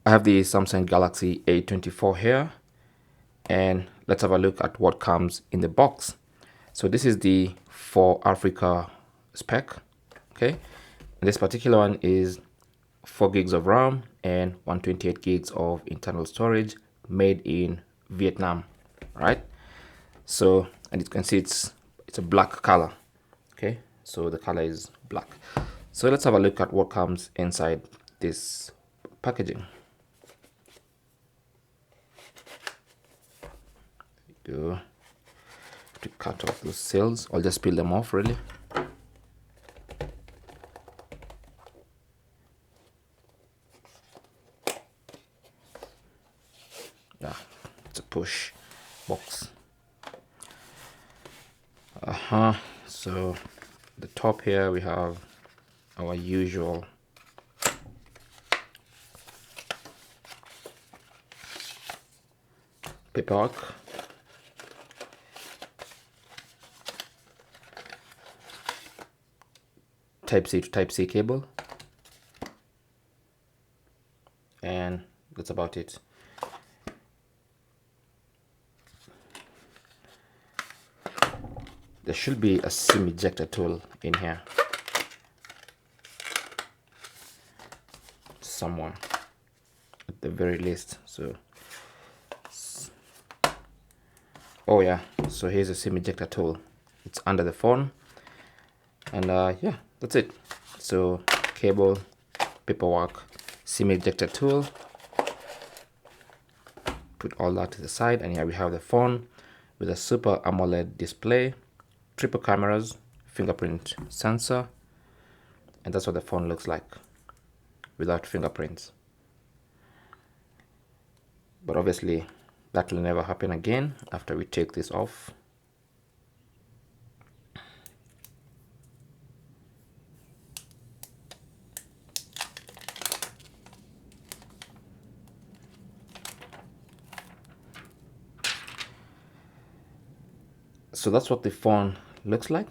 I have the Samsung Galaxy A24 here, and let's have a look at what comes in the box. So this is the for Africa spec. Okay, and this particular one is 4 gigs of RAM and 128 gigs of internal storage, made in Vietnam, right? So, and you can see it's a black color. Okay, so the color is black. So let's have a look at what comes inside this packaging. Go to cut off those seals. I'll just peel them off really. Yeah, it's a push box. So the top here we have our usual paperwork. Type C to Type C cable, and that's about it. There should be a SIM ejector tool in here somewhere at the very least. So oh yeah, so here's a SIM ejector tool. It's under the phone, and yeah, that's it. So cable, paperwork, SIM ejector tool, put all that to the side, and here we have the phone with a Super AMOLED display, triple cameras, fingerprint sensor, and that's what the phone looks like without fingerprints. But obviously that will never happen again after we take this off. So that's what the phone looks like.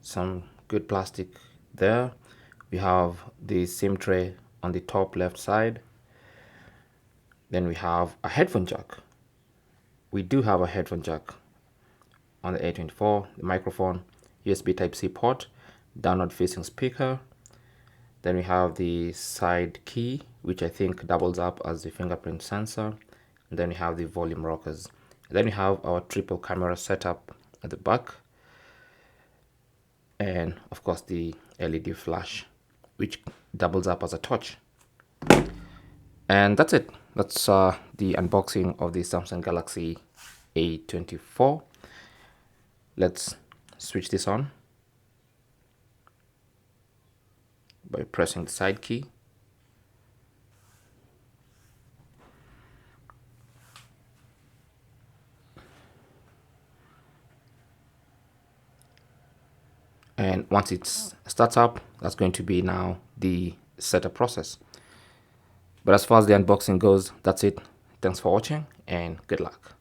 Some good plastic there. We have the SIM tray on the top left side. Then we have a headphone jack. We do have a headphone jack on the A24, the microphone, USB Type-C port, downward facing speaker. Then we have the side key, which I think doubles up as the fingerprint sensor. And then we have the volume rockers. And then we have our triple camera setup at the back. And of course the LED flash, which doubles up as a torch. And that's it. That's the unboxing of the Samsung Galaxy A24. Let's switch this on by pressing the side key. And once it starts up, that's going to be now the setup process. But as far as the unboxing goes, that's it. Thanks for watching and good luck.